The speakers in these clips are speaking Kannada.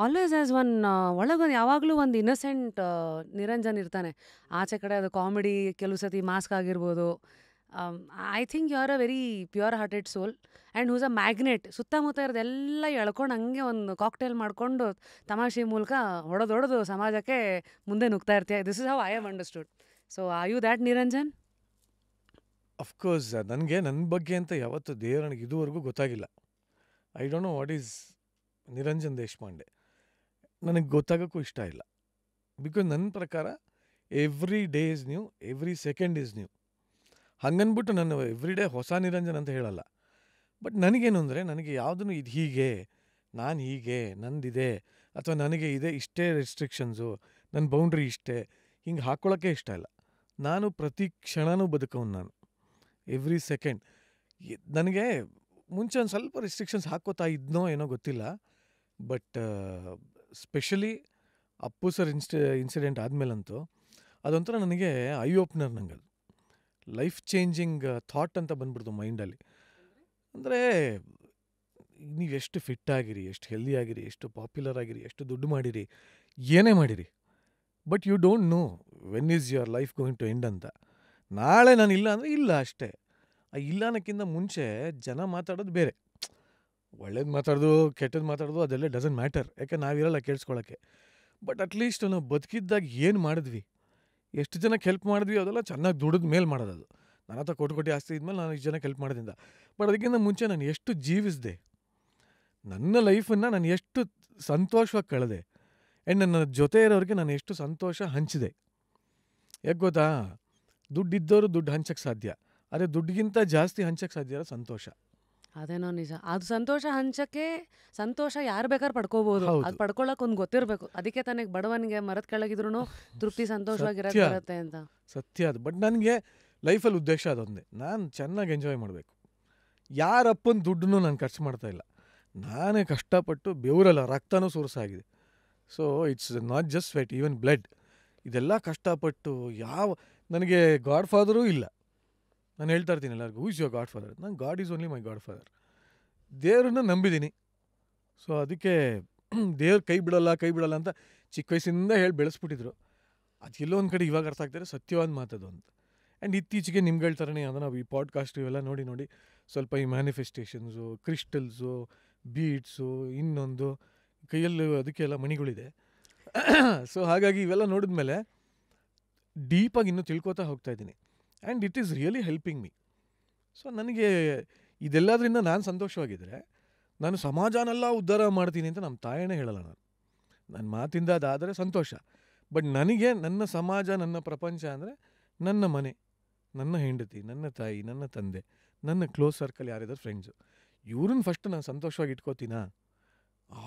ಆಲ್ವೇಸ್ ಆಸ್ ಒನ್ ಒಳಗೊಂದು ಯಾವಾಗಲೂ ಒಂದು ಇನ್ನಸೆಂಟ್ ನಿರಂಜನ್ ಇರ್ತಾನೆ. ಆಚೆ ಕಡೆ ಅದು ಕಾಮಿಡಿ, ಕೆಲವು ಸತಿ ಮಾಸ್ಕ್ ಆಗಿರ್ಬೋದು. I think you are a very pure hearted soul and who's a magnet. ಸುತ್ತಮುತ್ತ ಇರೋದೆಲ್ಲ ಎಳ್ಕೊಂಡು ಹಂಗೆ ಒಂದು ಕಾಕ್ಟೇಲ್ ಮಾಡಿಕೊಂಡು ತಮಾಷೆ ಮೂಲಕ ಹೊಡೆದೊಡೆದು ಸಮಾಜಕ್ಕೆ ಮುಂದೆ ನುಗ್ತಾ ಇರ್ತೀಯ. This is how I have understood. So are you that Niranjan? Of course ನನಗೆ ನನ್ನ ಬಗ್ಗೆ ಅಂತ ಯಾವತ್ತು ದೇವರನಿಗೆ ಇದುವರೆಗೂ ಗೊತ್ತಾಗಿಲ್ಲ. I don't know what is Niranjan Deshpande. ನನಗೆ ಗೊತ್ತಾಗೋಕ್ಕೂ ಇಷ್ಟ ಇಲ್ಲ. ಬಿಕಾಸ್ ನನ್ನ ಪ್ರಕಾರ every day is new, every second is new. ಹಂಗನ್ಬಿಟ್ಟು ನಾನು ಎವ್ರಿ ಡೇ ಹೊಸ ನಿರಂಜನ್ ಅಂತ ಹೇಳಲ್ಲ. ಬಟ್ ನನಗೇನು ಅಂದರೆ, ನನಗೆ ಯಾವುದನ್ನು ಇದು ಹೀಗೆ, ನಾನು ಹೀಗೆ, ನಂದಿದೆ, ಅಥವಾ ನನಗೆ ಇದೆ ಇಷ್ಟೇ ರೆಸ್ಟ್ರಿಕ್ಷನ್ಸು, ನನ್ನ ಬೌಂಡ್ರಿ ಇಷ್ಟೇ, ಹಿಂಗೆ ಹಾಕ್ಕೊಳ್ಳೋಕ್ಕೆ ಇಷ್ಟ ಇಲ್ಲ. ನಾನು ಪ್ರತಿ ಕ್ಷಣನೂ ಬದುಕವನು ನಾನು. Every second. ನನಗೆ ಮುಂಚೆ ಒಂದು ಸ್ವಲ್ಪ ರೆಸ್ಟ್ರಿಕ್ಷನ್ಸ್ ಹಾಕ್ಕೋತಾ ಇದ್ನೋ ಏನೋ ಗೊತ್ತಿಲ್ಲ. But specially Appu sir incident ಆದಮೇಲಂತೂ ಅದೊಂಥರ ನನಗೆ ಐ ಓಪನರ್. ನಂಗೆ ಅದು ಲೈಫ್ ಚೇಂಜಿಂಗ್ ಥಾಟ್ ಅಂತ ಬಂದ್ಬಿಡ್ತು ಮೈಂಡಲ್ಲಿ. ಅಂದರೆ ನೀವು ಎಷ್ಟು ಫಿಟ್ ಆಗಿರಿ, ಎಷ್ಟು ಹೆಲ್ದಿ ಆಗಿರಿ, ಎಷ್ಟು ಪಾಪ್ಯುಲರ್ ಆಗಿರಿ, ಎಷ್ಟು ದುಡ್ಡು ಮಾಡಿರಿ, ಏನೇ ಮಾಡಿರಿ, but you don't know when is your life going to end ಅಂತ. ನಾಳೆ ನಾನು ಇಲ್ಲ ಅಂದರೆ ಇಲ್ಲ ಅಷ್ಟೇ. ಆ ಇಲ್ಲ ಅನ್ನೋಕ್ಕಿಂತ ಮುಂಚೆ ಜನ ಮಾತಾಡೋದು ಬೇರೆ. ಒಳ್ಳೇದು ಮಾತಾಡೋದು, ಕೆಟ್ಟದ್ದು ಮಾತಾಡೋದು ಅದೆಲ್ಲ ಡಸಂಟ್ ಮ್ಯಾಟರ್. ಯಾಕೆ ನಾವಿರಲ್ಲ ಕೇಳಿಸ್ಕೊಳ್ಳೋಕ್ಕೆ. ಬಟ್ ಅಟ್ಲೀಸ್ಟ್ ನಾವು ಬದುಕಿದ್ದಾಗ ಏನು ಮಾಡಿದ್ವಿ, ಎಷ್ಟು ಜನಕ್ಕೆ ಹೆಲ್ಪ್ ಮಾಡಿದ್ವಿ, ಅದೆಲ್ಲ ಚೆನ್ನಾಗಿ ದುಡಿದ ಮೇಲೆ ಮಾಡೋದು. ನನ್ನ ಹತ್ರ ಕೋಟಿ ಆಸ್ತಿ ಇದ್ಮೇಲೆ ನಾನು ಇಷ್ಟು ಜನಕ್ಕೆ ಹೆಲ್ಪ್ ಮಾಡೋದ್ರಿಂದ. ಬಟ್ ಅದಕ್ಕಿಂತ ಮುಂಚೆ ನಾನು ಎಷ್ಟು ಜೀವಿಸಿದೆ, ನನ್ನ ಲೈಫನ್ನು ನಾನು ಎಷ್ಟು ಸಂತೋಷವಾಗಿ ಕಳೆದೆ, ಆ್ಯಂಡ್ ನನ್ನ ಜೊತೆ ಇರೋರಿಗೆ ನಾನು ಎಷ್ಟು ಸಂತೋಷ ಹಂಚಿದೆ. ಯಾಕೆ ಗೊತ್ತಾ, ದುಡ್ಡಿದ್ದವರು ದುಡ್ಡು ಹಂಚಕ್ಕೆ ಸಾಧ್ಯ, ಆದರೆ ದುಡ್ಡಿಗಿಂತ ಜಾಸ್ತಿ ಹಂಚಕ್ಕೆ ಸಾಧ್ಯ ಇರೋ ಸಂತೋಷ. ಅದೇನೋ ನಿಜ. ಅದು ಸಂತೋಷ ಹಂಚಕ್ಕೆ, ಸಂತೋಷ ಯಾರು ಬೇಕಾದ್ರೆ ಪಡ್ಕೋಬಹುದು. ಅದು ಪಡ್ಕೊಳ್ಳೋಕೆ ಒಂದು ಗೊತ್ತಿರಬೇಕು. ಅದಕ್ಕೆ ತನಗೆ ಬಡವನಿಗೆ ಮರದ ಕೆಳಗಿದ್ರು ತೃಪ್ತಿ ಸಂತೋಷವಾಗಿರೋದು ಬರುತ್ತೆ ಅಂತ. ಸತ್ಯ ಅದು. ಬಟ್ ನನಗೆ ಲೈಫಲ್ಲಿ ಉದ್ದೇಶ ಅದೊಂದೇ, ನಾನು ಚೆನ್ನಾಗಿ ಎಂಜಾಯ್ ಮಾಡಬೇಕು. ಯಾರಪ್ಪನ ದುಡ್ಡನ್ನು ನಾನು ಖರ್ಚು ಮಾಡ್ತಾಯಿಲ್ಲ. ನಾನೇ ಕಷ್ಟಪಟ್ಟು ಬೆವರಲ್ಲ, ರಕ್ತನೂ ಸುರಿಸಾಗಿದೆ. So it's not just sweat, even blood. ಇದೆಲ್ಲ ಕಷ್ಟಪಟ್ಟು ನನಗೆ ಗಾಡ್ ಫಾದರೂ ಇಲ್ಲ. ನಾನು ಹೇಳ್ತಾ ಇರ್ತೀನಿ ಎಲ್ಲರಿಗೂ, who is your godfather? ನಾನು god is only my godfather. ದೇವ್ರನ್ನ ನಂಬಿದ್ದೀನಿ. ಸೊ ಅದಕ್ಕೆ ದೇವ್ರು ಕೈ ಬಿಡಲ್ಲ ಅಂತ ಚಿಕ್ಕ ವಯಸ್ಸಿಂದ ಹೇಳಿ ಬೆಳೆಸ್ಬಿಟ್ಟಿದ್ರು. ಅದು ಎಲ್ಲೋ ಒಂದು ಕಡೆ ಇವಾಗ ಅರ್ಥ ಆಗ್ತಾರೆ, ಸತ್ಯವಾದ ಮಾತದು ಅಂತ. ಆ್ಯಂಡ್ ಇತ್ತೀಚೆಗೆ ನಿಮ್ಗಳ ಥರನೇ ಅದನ್ನು ಈ ಪಾಡ್ಕಾಸ್ಟ್ ಇವೆಲ್ಲ ನೋಡಿ ಸ್ವಲ್ಪ ಈ ಮ್ಯಾನಿಫೆಸ್ಟೇಷನ್ಸು, ಕ್ರಿಸ್ಟಲ್ಸು, ಬೀಡ್ಸು, ಇನ್ನೊಂದು ಕೈಯಲ್ಲಿ ಅದಕ್ಕೆಲ್ಲ ಮಣಿಗಳಿದೆ. ಸೊ ಹಾಗಾಗಿ ಇವೆಲ್ಲ ನೋಡಿದ್ಮೇಲೆ ಡೀಪಾಗಿ ಇನ್ನೂ ತಿಳ್ಕೊತಾ ಹೋಗ್ತಾ ಇದ್ದೀನಿ. And it is really helping me. So ನನಗೆ ಇದೆಲ್ಲದರಿಂದ ನಾನು ಸಂತೋಷವಾಗಿದ್ದರೆ ನಾನು ಸಮಾಜನೆಲ್ಲ ಉದ್ಧಾರ ಮಾಡ್ತೀನಿ ಅಂತ ನಮ್ಮ ತಾಯನೇ ಹೇಳಲ್ಲ. ನನ್ನ ಮಾತಿಂದ ಅದಾದರೆ ಸಂತೋಷ. ಬಟ್ ನನಗೆ ನನ್ನ ಸಮಾಜ, ನನ್ನ ಪ್ರಪಂಚ ಅಂದರೆ ನನ್ನ ಮನೆ, ನನ್ನ ಹೆಂಡತಿ, ನನ್ನ ತಾಯಿ, ನನ್ನ ತಂದೆ, ನನ್ನ ಕ್ಲೋಸ್ ಸರ್ಕಲ್ ಯಾರಿದ್ದಾರೆ ಫ್ರೆಂಡ್ಸು. ಇವ್ರನ್ನ ಫಸ್ಟ್ ನಾನು ಸಂತೋಷವಾಗಿ ಇಟ್ಕೋತೀನಾ,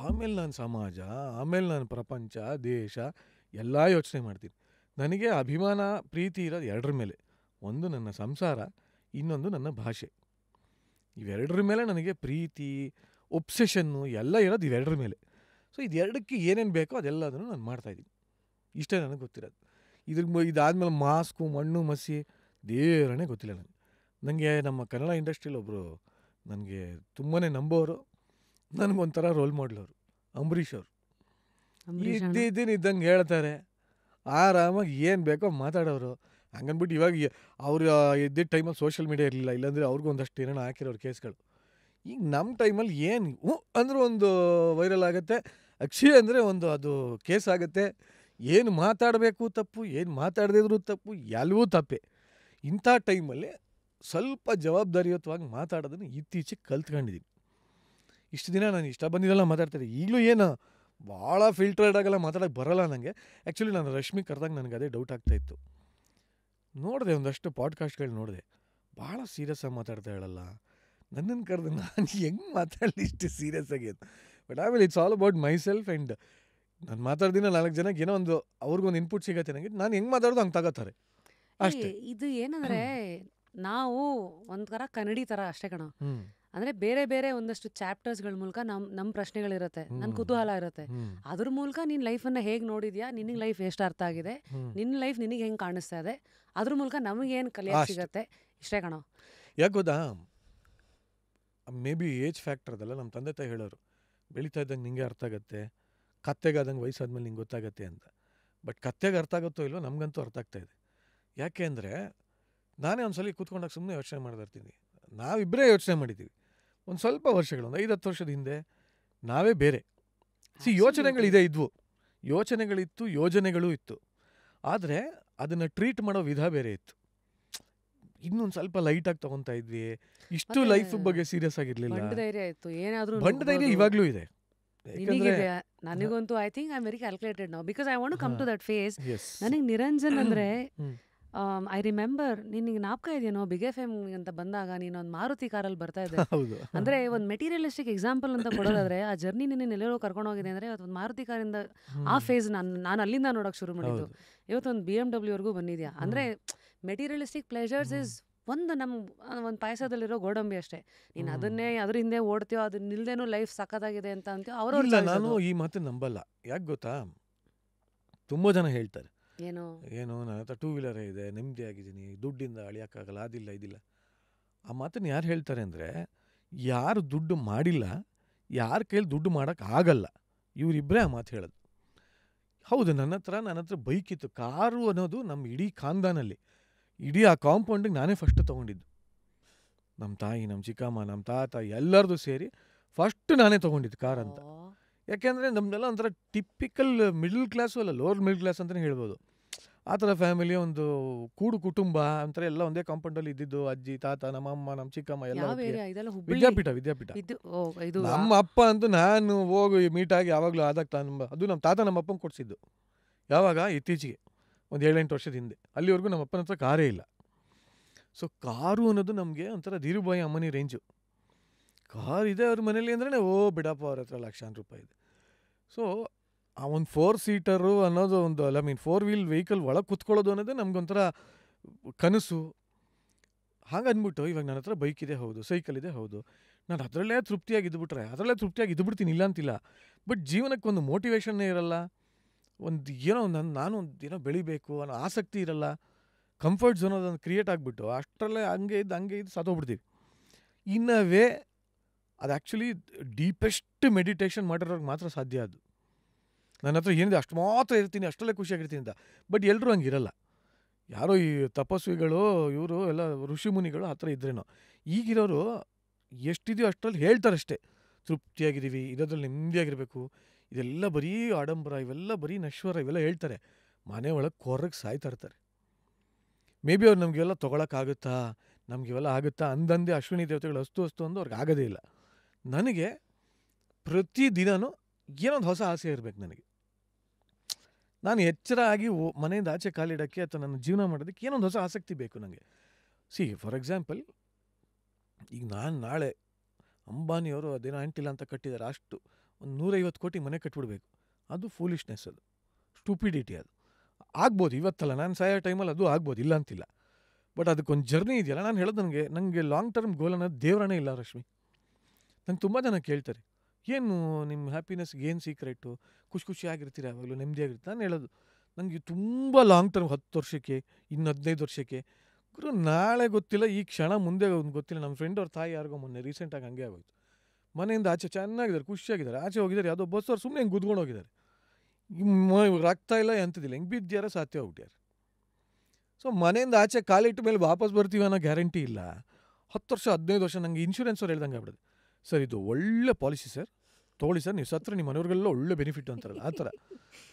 ಆಮೇಲೆ ನಾನು ಸಮಾಜ, ಆಮೇಲೆ ನಾನು ಪ್ರಪಂಚ, ದೇಶ ಎಲ್ಲ ಯೋಚನೆ ಮಾಡ್ತೀನಿ. ನನಗೆ ಅಭಿಮಾನ, ಪ್ರೀತಿ ಇರೋದು ಎರಡರ ಮೇಲೆ. ಒಂದು ನನ್ನ ಸಂಸಾರ, ಇನ್ನೊಂದು ನನ್ನ ಭಾಷೆ. ಇವೆರಡರ ಮೇಲೆ ನನಗೆ ಪ್ರೀತಿ, ಒಬ್ಸೆಷನ್ನು ಎಲ್ಲ ಇರೋದು ಇವೆರಡರ ಮೇಲೆ. ಸೊ ಇದೆರಡಕ್ಕೆ ಏನೇನು ಬೇಕೋ ಅದೆಲ್ಲದನ್ನು ನಾನು ಮಾಡ್ತಾಯಿದ್ದೀನಿ. ಇಷ್ಟೇ ನನಗೆ ಗೊತ್ತಿರೋದು. ಇದಾದಮೇಲೆ ಮಾಸ್ಕು, ಮಣ್ಣು ಮಸಿ ದೇವರೇ ಗೊತ್ತಿಲ್ಲ ನನಗೆ. ನನಗೆ ನಮ್ಮ ಕನ್ನಡ ಇಂಡಸ್ಟ್ರಿಯಲ್ಲಿ ಒಬ್ಬರು ನನಗೆ ತುಂಬಾ ನಂಬೋರು, ನನಗೊಂಥರ ರೋಲ್ ಮಾಡಲವರು, ಅಂಬರೀಷ್ ಅವರು. ಇದ್ದಂಗೆ ಹೇಳ್ತಾರೆ, ಆರಾಮಾಗಿ ಏನು ಬೇಕೋ ಮಾತಾಡೋರು. ಹಂಗನ್ಬಿಟ್ಟು ಇವಾಗ ಅವ್ರು ಇದ್ದಿದ್ದ ಟೈಮಲ್ಲಿ ಸೋಷಿಯಲ್ ಮೀಡಿಯಾ ಇರಲಿಲ್ಲ, ಇಲ್ಲಾಂದರೆ ಅವ್ರಿಗೂ ಒಂದಷ್ಟು ಏನೇನೋ ಹಾಕಿರೋರು ಕೇಸ್ಗಳು. ಈಗ ನಮ್ಮ ಟೈಮಲ್ಲಿ ಏನು ಅಂದರೆ ಒಂದು ವೈರಲ್ ಆಗುತ್ತೆ, ಅಕ್ಷಯ್ ಅಂದರೆ ಒಂದು ಅದು ಕೇಸ್ ಆಗುತ್ತೆ. ಏನು ಮಾತಾಡಬೇಕು ತಪ್ಪು, ಏನು ಮಾತಾಡದಿದ್ರು ತಪ್ಪು, ಎಲ್ಲವೂ ತಪ್ಪೆ. ಇಂಥ ಟೈಮಲ್ಲಿ ಸ್ವಲ್ಪ ಜವಾಬ್ದಾರಿಯುತವಾಗಿ ಮಾತಾಡೋದನ್ನು ಇತ್ತೀಚೆಗೆ ಕಲ್ತ್ಕೊಂಡಿದ್ದೀನಿ. ಇಷ್ಟು ದಿನ ನಾನು ಇಷ್ಟ ಬಂದಿದ್ದೆಲ್ಲ ಮಾತಾಡ್ತಾರೆ. ಈಗಲೂ ಏನು ಭಾಳ ಫಿಲ್ಟರ್ಡ್ ಆಗೆಲ್ಲ ಮಾತಾಡೋಕ್ಕೆ ಬರೋಲ್ಲ ನನಗೆ. ಆ್ಯಕ್ಚುಲಿ ನಾನು ರಶ್ಮಿ ಕರೆದಾಗ ನನಗೆ ಅದೇ ಡೌಟ್ ಆಗ್ತಾಯಿತ್ತು. ನೋಡಿದೆ, ಒಂದಷ್ಟು ಪಾಡ್ಕಾಸ್ಟ್ಗಳು ನೋಡಿದೆ, ಭಾಳ ಸೀರಿಯಸ್ಸಾಗಿ ಮಾತಾಡ್ತಾ ಹೇಳಲ್ಲ. ನನ್ನನ್ನು ಕರೆದು ನಾನು ಹೆಂಗೆ ಮಾತಾಡಲಿ ಇಷ್ಟು ಸೀರಿಯಸ್ ಆಗಿ ಅಂತ. ಬಟ್ ಆಮೇಲೆ it's all about my self. And ನಾನು ಮಾತಾಡ್ದಿನ 4 ಜನಕ್ಕೆ ಏನೋ ಒಂದು ಅವ್ರಿಗೊಂದು ಇನ್ಪುಟ್ ಸಿಗತ್ತೆ ನನಗೆ. ನಾನು ಹೆಂಗೆ ಮಾತಾಡೋದು ಹಂಗೆ ತಗೋತಾರೆ ಅಷ್ಟೇ. ಇದು ಏನಂದ್ರೆ ನಾವು ಒಂಥರ ಕನ್ನಡಿ ಥರ ಅಷ್ಟೇ ಕಣ. ಅಂದರೆ ಬೇರೆ ಬೇರೆ ಒಂದಷ್ಟು ಚಾಪ್ಟರ್ಸ್ಗಳ ಮೂಲಕ ನಮ್ಮ ಪ್ರಶ್ನೆಗಳಿರುತ್ತೆ, ನನ್ನ ಕುತೂಹಲ ಇರುತ್ತೆ. ಅದ್ರ ಮೂಲಕ ನಿನ್ನ ಲೈಫನ್ನು ಹೇಗೆ ನೋಡಿದ್ಯಾ, ನಿನಗೆ ಲೈಫ್ ಎಷ್ಟು ಅರ್ಥ ಆಗಿದೆ, ನಿನ್ನ ಲೈಫ್ ನಿನಗೆ ಹೆಂಗೆ ಕಾಣಿಸ್ತಾ ಇದೆ, ಅದ್ರ ಮೂಲಕ ನಮಗೇನು ಕಲಿಯೋಕೆ ಸಿಗತ್ತೆ, ಇಷ್ಟೇ ಕಣ. ಯಾಕೆ ಗೊತ್ತಾ, ಮೇ ಬಿ ಏಜ್ ಫ್ಯಾಕ್ಟರ್ ಅದಲ್ಲ. ನಮ್ಮ ತಂದೆ ತಾಯಿ ಹೇಳೋರು, ಬೆಳೀತಾ ಇದ್ದಂಗೆ ನಿಂಗೆ ಅರ್ಥ ಆಗುತ್ತೆ, ಕತ್ತೆಗಾದಂಗೆ ವಯಸ್ಸಾದ್ಮೇಲೆ ನಿಂಗೆ ಗೊತ್ತಾಗತ್ತೆ ಅಂತ. ಬಟ್ ಕತ್ತೆಗೆ ಅರ್ಥ ಆಗುತ್ತೋ ಇಲ್ವೋ ನಮಗಂತೂ ಅರ್ಥ ಆಗ್ತಾ ಇದೆ. ಯಾಕೆ ಅಂದರೆ ನಾನೇ ಒಂದು ಸಲ ಕೂತ್ಕೊಂಡಾಗ ಸುಮ್ಮನೆ ಯೋಚನೆ ಮಾಡ್ತಿರ್ತೀನಿ. ನಾವಿಬ್ಬರೇ ಯೋಚನೆ ಮಾಡಿದ್ದೀವಿ ಒಂದು ಸ್ವಲ್ಪ ವರ್ಷಗಳು, ಒಂದು 5-10 ವರ್ಷದ ಹಿಂದೆ ನಾವೇ ಬೇರೆ. ಯೋಚನೆಗಳಿದೆ ಇದ್ವು, ಯೋಚನೆಗಳಿತ್ತು, ಯೋಜನೆಗಳೂ ಇತ್ತು. ಆದರೆ ಅದನ್ನು ಟ್ರೀಟ್ ಮಾಡೋ ವಿಧ ಬೇರೆ ಇತ್ತು. ಇನ್ನೊಂದು ಸ್ವಲ್ಪ ಲೈಟಾಗಿ ತೊಗೊತಾ ಇದ್ವಿ, ಇಷ್ಟು ಲೈಫ್ ಬಗ್ಗೆ ಸೀರಿಯಸ್ ಆಗಿರಲಿಲ್ಲ. ಬಂಡ ಧೈರ್ಯ ಇವಾಗಲೂ ಇದೆ. ನನಗಂತೂ I think I am very calculated now because I want to come to that phase. ನನಗೆ ನಿರಂಜನ್ ಅಂದರೆ ಐ ರಿಮೆಂಬರ್, ನಿನಗೆ ಜ್ಞಾಪಕ ಇದೆಯೇನೋ ಬಿಗ್ FM ಅಂತ ಬಂದಾಗ ನೀನೊಂದು ಮಾರುತಿ ಕಾರಲ್ಲಿ ಬರ್ತಾ ಇದ್ದೆ. ಅಂದರೆ ಒಂದು ಮೆಟೀರಿಯಲಿಸ್ಟಿಕ್ ಎಕ್ಸಾಂಪಲ್ ಅಂತ ಕೊಡೋದಾದ್ರೆ ಆ ಜರ್ನಿ ನಿನ್ನ ಎಲ್ಲೋ ಕರ್ಕೊಂಡು ಹೋಗಿದೆ ಅಂದರೆ ಒಂದು ಮಾರುತಿ ಕಾರಿಂದ ಆ ಫೇಸ್ ನಾನು ಅಲ್ಲಿಂದ ನೋಡೋಕೆ ಶುರು ಮಾಡಿದ್ದು. ಇವತ್ತೊಂದು BMW ವರೆಗೂ ಬಂದಿದ್ಯಾ ಅಂದರೆ ಮೆಟೀರಿಯಲಿಸ್ಟಿಕ್ ಪ್ಲೆಷರ್ಸ್ ಇಸ್ ಒಂದು ಪಾಯಸದಲ್ಲಿರೋ ಗೋಡಂಬಿ ಅಷ್ಟೇ. ನೀನು ಅದನ್ನೇ ಅದ್ರ ಹಿಂದೆ ಓಡ್ತೀಯೋ, ಅದನ್ನ ನಿಲ್ದೇನೂ ಲೈಫ್ ಸಖತ್ತಾಗಿದೆ ಅಂತ ಅಂತೀಯೋ ಅವ್ರವ್ರ. ನಾನು ಈ ಮಾತು ನಂಬಲ್ಲ. ಯಾಕೆ ಗೊತ್ತಾ, ತುಂಬ ಜನ ಹೇಳ್ತಾರೆ ಏನು ನನ್ನ ಹತ್ರ 2 ವೀಲರೇ ಇದೆ, ನೆಮ್ಮದಿಯಾಗಿದ್ದೀನಿ, ದುಡ್ಡಿಂದ ಅಳಿಯೋಕ್ಕಾಗಲ್ಲ, ಅದಿಲ್ಲ ಇದಿಲ್ಲ. ಆ ಮಾತನ್ನು ಯಾರು ಹೇಳ್ತಾರೆ ಅಂದರೆ, ಯಾರು ದುಡ್ಡು ಮಾಡಿಲ್ಲ, ಯಾರ ಕೈಲಿ ದುಡ್ಡು ಮಾಡೋಕ್ಕಾಗಲ್ಲ, ಇವರಿಬ್ಬರೇ ಆ ಮಾತು ಹೇಳೋದು. ಹೌದು, ನನ್ನ ಹತ್ರ ಬೈಕ್ ಇತ್ತು. ಕಾರು ಅನ್ನೋದು ನಮ್ಮ ಇಡೀ ಖಾನ್ದಾನಲ್ಲಿ, ಇಡೀ ಆ ಕಾಂಪೌಂಡಿಗೆ ನಾನೇ ಫಸ್ಟ್ ತೊಗೊಂಡಿದ್ದು. ನಮ್ಮ ತಾಯಿ, ನಮ್ಮ ಚಿಕ್ಕಮ್ಮ, ನಮ್ಮ ತಾತ ಎಲ್ಲರದು ಸೇರಿ ಫಸ್ಟ್ ನಾನೇ ತೊಗೊಂಡಿದ್ದು ಕಾರ್ ಅಂತ. ಯಾಕೆಂದರೆ ನಮ್ಮದೆಲ್ಲ ಒಂಥರ ಟಿಪಿಕಲ್ ಮಿಡಲ್ ಕ್ಲಾಸು ಅಲ್ಲ, ಲೋವರ್ ಮಿಡಲ್ ಕ್ಲಾಸ್ ಅಂತಲೇ ಹೇಳ್ಬೋದು. ಆ ಥರ ಫ್ಯಾಮಿಲಿ, ಒಂದು ಕೂಡು ಕುಟುಂಬ ಅಂತಾರೆ, ಎಲ್ಲ ಒಂದೇ ಕಾಂಪೌಂಡಲ್ಲಿ ಇದ್ದಿದ್ದು. ಅಜ್ಜಿ, ತಾತ, ನಮ್ಮಮ್ಮ, ನಮ್ಮ ಚಿಕ್ಕಮ್ಮ ಎಲ್ಲ ವಿದ್ಯಾಪೀಠ. ನಮ್ಮ ಅಪ್ಪ ಅಂತೂ ನಾನು ಹೋಗಿ ಮೀಟಾಗಿ ಯಾವಾಗಲೂ ಆದಾಗ ಅದು ನಮ್ಮ ತಾತ ನಮ್ಮ ಅಪ್ಪಂಗೆ ಕೊಡಿಸಿದ್ದು. ಯಾವಾಗ ಇತ್ತೀಚೆಗೆ ಒಂದು 7-8 ವರ್ಷದ ಹಿಂದೆ. ಅಲ್ಲಿವರೆಗೂ ನಮ್ಮ ಅಪ್ಪನ ಹತ್ರ ಕಾರೇ ಇಲ್ಲ. ಸೊ ಕಾರು ಅನ್ನೋದು ನಮಗೆ ಒಂಥರ ಧೀರುಭಾಯಿ ಅಮ್ಮನಿ ರೇಂಜು. ಕಾರ್ ಇದೆ ಅವ್ರ ಮನೇಲಿ ಅಂದ್ರೆ ಬಿಡಪ್ಪ, ಅವ್ರ ಹತ್ರ ಲಕ್ಷಾಂತರ ರೂಪಾಯಿ ಇದೆ. ಸೊ ಆ ಒಂದು 4 ಸೀಟರು ಅನ್ನೋದು ಒಂದು 4 ವೀಲ್ ವೆಹಿಕಲ್ ಒಳಗೆ ಕುತ್ಕೊಳ್ಳೋದು ಅನ್ನೋದೇ ನಮಗೊಂಥರ ಕನಸು. ಹಾಗನ್ಬಿಟ್ಟು ಇವಾಗ ನನ್ನ ಹತ್ರ ಬೈಕ್ ಇದೆ, ಹೌದು, ಸೈಕಲ್ ಇದೆ, ಹೌದು, ನಾನು ಅದರಲ್ಲೇ ತೃಪ್ತಿಯಾಗಿ ಇದ್ಬಿಟ್ರೆ ಅದರಲ್ಲೇ ತೃಪ್ತಿಯಾಗಿ ಇದ್ಬಿಡ್ತೀನಿ, ಇಲ್ಲ ಅಂತಿಲ್ಲ. ಬಟ್ ಜೀವನಕ್ಕೆ ಒಂದು ಮೋಟಿವೇಶನ್ನೇ ಇರಲ್ಲ, ಒಂದು ಏನೋ ನಾನು ಒಂದು ಏನೋ ಬೆಳಿಬೇಕು ಅನ್ನೋ ಆಸಕ್ತಿ ಇರಲ್ಲ. ಕಂಫರ್ಟ್ ಝೋನ್ ಅದೊಂದು ಕ್ರಿಯೇಟ್ ಆಗಿಬಿಟ್ಟು ಅಷ್ಟರಲ್ಲೇ ಹಂಗೆ ಇದ್ದು ಸತ್ತೋಗ್ಬಿಡ್ತೀವಿ. ಇನ್ನವೇ ಅದು ಆ್ಯಕ್ಚುಲಿ ಡೀಪೆಸ್ಟ್ ಮೆಡಿಟೇಷನ್ ಮಾಡಿರೋರ್ಗೆ ಮಾತ್ರ ಸಾಧ್ಯ. ಅದು ನನ್ನ ಹತ್ರ ಏನಿದೆ ಅಷ್ಟು ಮಾತ್ರ ಇರ್ತೀನಿ, ಅಷ್ಟರಲ್ಲೇ ಖುಷಿಯಾಗಿರ್ತೀನಿ ಅಂತ. ಬಟ್ ಎಲ್ಲರೂ ಹಂಗಿರಲ್ಲ. ಯಾರೋ ಈ ತಪಸ್ವಿಗಳು, ಇವರು ಎಲ್ಲ ಋಷಿಮುನಿಗಳು ಆ ಥರ ಇದ್ರೇನೋ. ಈಗಿರೋರು ಎಷ್ಟಿದೆಯೋ ಅಷ್ಟರಲ್ಲಿ ಹೇಳ್ತಾರಷ್ಟೇ, ತೃಪ್ತಿಯಾಗಿದ್ದೀವಿ, ಇರೋದ್ರಲ್ಲಿ ನೆಮ್ಮದಿಯಾಗಿರಬೇಕು, ಇದೆಲ್ಲ ಬರೀ ಆಡಂಬರ, ಇವೆಲ್ಲ ಬರೀ ನಶ್ವರ, ಇವೆಲ್ಲ ಹೇಳ್ತಾರೆ. ಮನೆ ಒಳಗೆ ಕೊರಗೆ ಸಾಯ್ತಾ ಇರ್ತಾರೆ. ಮೇ ಬಿ ಅವ್ರು ನಮಗೆಲ್ಲ ತೊಗೊಳಕ್ಕಾಗುತ್ತಾ, ನಮಗಿವೆಲ್ಲ ಆಗುತ್ತಾ ಅಂದಂದೆ ಅಶ್ವಿನಿ ದೇವತೆಗಳು ಅಸ್ತು ಅಂದು ಅವ್ರಿಗೆ ಆಗೋದೇ ಇಲ್ಲ. ನನಗೆ ಪ್ರತಿದಿನವೂ ಏನೊಂದು ಹೊಸ ಆಸೆ ಇರಬೇಕು. ನನಗೆ ನಾನು ಎಚ್ಚರ ಆಗಿ ಮನೆಯಿಂದ ಆಚೆ ಕಾಲಿಡೋಕ್ಕೆ ಅಥವಾ ನನ್ನ ಜೀವನ ಮಾಡೋದಕ್ಕೆ ಏನೊಂದು ಹೊಸ ಆಸಕ್ತಿ ಬೇಕು ನನಗೆ. ಫಾರ್ ಎಕ್ಸಾಂಪಲ್, ಈಗ ನಾನು ನಾಳೆ ಅಂಬಾನಿಯವರು ಅದೇನೋ ಆಂಟಿಲ್ಲ ಅಂತ ಕಟ್ಟಿದ್ದಾರೆ, ಅಷ್ಟು ಒಂದು 150 ಕೋಟಿ ಮನೆ ಕಟ್ಬಿಡ್ಬೇಕು. ಅದು ಫೂಲಿಶ್ನೆಸ್, ಅದು ಸ್ಟೂಪಿಡಿಟಿ. ಅದು ಆಗ್ಬೋದು, ಇವತ್ತಲ್ಲ, ನಾನು ಸಾಯೋ ಟೈಮಲ್ಲಿ ಅದು ಆಗ್ಬೋದು, ಇಲ್ಲ ಅಂತಿಲ್ಲ. ಬಟ್ ಅದಕ್ಕೊಂದು ಜರ್ನಿ ಇದೆಯಲ್ಲ. ನಾನು ಹೇಳೋದು, ನನಗೆ ಲಾಂಗ್ ಟರ್ಮ್ ಗೋಲ್ ಅನ್ನೋದು ದೇವರೇ ಇಲ್ಲ ರಶ್ಮಿ. ನಂಗೆ ತುಂಬ ಜನ ಕೇಳ್ತಾರೆ, ಏನು ನಿಮ್ಮ ಹ್ಯಾಪಿನೆಸ್ಗೆ ಏನು ಸೀಕ್ರೆಟು, ಖುಷಿಯಾಗಿರ್ತೀರ, ಯಾವಾಗಲೂ ನೆಮ್ಮದಿಯಾಗಿರ್ತೀರ. ನಾನು ಹೇಳೋದು, ನನಗೆ ತುಂಬ ಲಾಂಗ್ ಟರ್ಮ್, 10 ವರ್ಷಕ್ಕೆ, ಇನ್ನು 15 ವರ್ಷಕ್ಕೆ, ಗುರು ನಾಳೆ ಗೊತ್ತಿಲ್ಲ, ಈ ಕ್ಷಣ ಮುಂದೆ ಒಂದು ಗೊತ್ತಿಲ್ಲ. ನಮ್ಮ ಫ್ರೆಂಡ್ ಅವ್ರ ತಾಯಿ ಯಾರಿಗೋ ಮೊನ್ನೆ ರೀಸೆಂಟಾಗಿ ಹಂಗೆ ಆಗೋಯ್ತು. ಮನೆಯಿಂದ ಆಚೆ ಚೆನ್ನಾಗಿದ್ದಾರೆ, ಖುಷಿಯಾಗಿದ್ದಾರೆ, ಆಚೆ ಹೋಗಿದ್ದಾರೆ, ಯಾವುದೋ ಬಸ್ ಅವ್ರು ಸುಮ್ಮನೆ ಹಿಂಗೆ ಗುದ್ಕೊಂಡು ಹೋಗಿದ್ದಾರೆ. ರಕ್ತ ಇಲ್ಲ, ಎಂಥದಿಲ್ಲ, ಹಿಂಗೆ ಬಿದ್ದ್ಯಾರ ಸಾಧ್ಯ ಹೋಗ್ಯಾರ. ಸೊ ಮನೆಯಿಂದ ಆಚೆ ಕಾಲಿಟ್ಟ ಮೇಲೆ ವಾಪಸ್ ಬರ್ತೀವಿ ಅನ್ನೋ ಗ್ಯಾರಂಟಿ ಇಲ್ಲ. 10 ವರ್ಷ 15 ವರ್ಷ. ನನಗೆ ಇನ್ಶೂರೆನ್ಸ್ ಅವ್ರು ಹೇಳ್ದಂಗೆ ಆಗ್ಬಿಡೋದು, ಸರ್ ಇದು ಒಳ್ಳೆ ಪಾಲಿಸಿ ಸರ್, ತೊಗೊಳ್ಳಿ ಸರ್, ನೀವು ಸತ್ರ ನಿಮ್ಮ ಮನೆಯವ್ರಿಗೆಲ್ಲ ಒಳ್ಳೆ ಬೆನಿಫಿಟ್ ಅಂತಾರಲ್ಲ, ಆ ಥರ.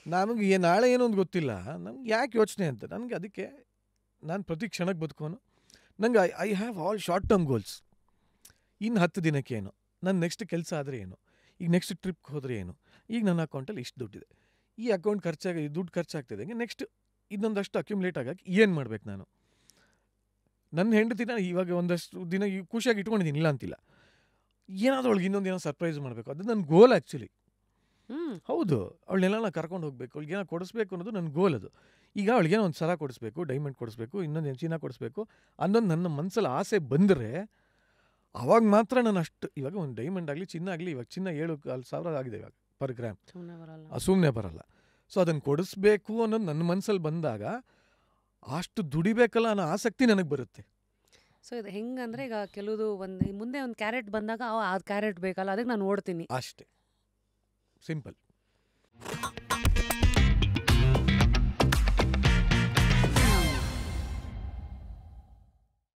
ನನಗೆ ನಾಳೆ ಏನೋ ಒಂದು ಗೊತ್ತಿಲ್ಲ, ನನಗೆ ಯಾಕೆ ಯೋಚನೆ ಅಂತ. ನನಗೆ ಅದಕ್ಕೆ ನಾನು ಪ್ರತಿ ಕ್ಷಣಕ್ಕೆ ಬದುಕೋನು. ನನಗೆ I have all short term goals. ಇನ್ನು 10 ದಿನಕ್ಕೆ ಏನು, ನನ್ನ ನೆಕ್ಸ್ಟ್ ಕೆಲಸ ಆದರೆ ಏನು, ಈಗ ನೆಕ್ಸ್ಟ್ ಟ್ರಿಪ್ಗೆ ಹೋದರೆ ಏನು, ಈಗ ನನ್ನ ಅಕೌಂಟಲ್ಲಿ ಇಷ್ಟು ದುಡ್ಡಿದೆ, ಈ ಅಕೌಂಟ್ ದುಡ್ಡು ಖರ್ಚಾಗ್ತಿದೆ, ನೆಕ್ಸ್ಟ್ ಇನ್ನೊಂದಷ್ಟು ಅಕ್ಯುಮುಲೇಟ್ ಆಗಾಕೆ ಏನು ಮಾಡ್ಬೇಕು ನಾನು. ನನ್ನ ಹೆಂಡತಿನ ಇವಾಗ ಒಂದಷ್ಟು ದಿನ ಖುಷಿಯಾಗಿ ಇಟ್ಕೊಂಡಿದ್ದೀನಿ, ಇಲ್ಲ ಅಂತಿಲ್ಲ. ಏನಾದರೂ ಅವಳಿಗೆ ಇನ್ನೊಂದೇನೋ ಸರ್ಪ್ರೈಸ್ ಮಾಡಬೇಕು, ಅದು ನನ್ನ ಗೋಲ್ ಆ್ಯಕ್ಚುಲಿ. ಹೌದು, ಅವಳನ್ನೆಲ್ಲ ಕರ್ಕೊಂಡು ಹೋಗಬೇಕು, ಅವಳಿಗೇನೋ ಕೊಡಿಸ್ಬೇಕು ಅನ್ನೋದು ನನ್ನ ಗೋಲ್. ಅದು ಈಗ ಅವಳಿಗೇನೋ ಒಂದು ಸರ ಕೊಡಿಸ್ಬೇಕು, ಡೈಮಂಡ್ ಕೊಡಿಸ್ಬೇಕು, ಇನ್ನೊಂದು ಚಿನ್ನ ಕೊಡಿಸ್ಬೇಕು ಅನ್ನೋದು ನನ್ನ ಮನಸ್ಸಲ್ಲಿ ಆಸೆ ಬಂದರೆ ಅವಾಗ ಮಾತ್ರ ನಾನು ಅಷ್ಟು. ಇವಾಗ ಒಂದು ಡೈಮಂಡ್ ಆಗಲಿ, ಚಿನ್ನ ಆಗಲಿ, ಇವಾಗ ಚಿನ್ನ 7,000 ಆಗಿದೆ ಇವಾಗ ಪರ್ ಗ್ರಾಮ್, ಸುಮ್ಮನೆ ಬರಲ್ಲ. ಸೊ ಅದನ್ನು ಕೊಡಿಸ್ಬೇಕು ಅನ್ನೋದು ನನ್ನ ಮನಸ್ಸಲ್ಲಿ ಬಂದಾಗ ಅಷ್ಟು ದುಡಿಬೇಕಲ್ಲ ಅನ್ನೋ ಆಸಕ್ತಿ ನನಗೆ ಬರುತ್ತೆ. ಸೊ ಇದು ಹೆಂಗಂದ್ರೆ, ಈಗ ಕೆಲವುದು ಮುಂದೆ ಒಂದು ಕ್ಯಾರೆಟ್ ಬಂದಾಗ ಆ ಕ್ಯಾರೆಟ್ ಬೇಕಲ್ಲ, ಅದಕ್ಕೆ ನಾನು ಓಡ್ತೀನಿ ಅಷ್ಟೇ, ಸಿಂಪಲ್.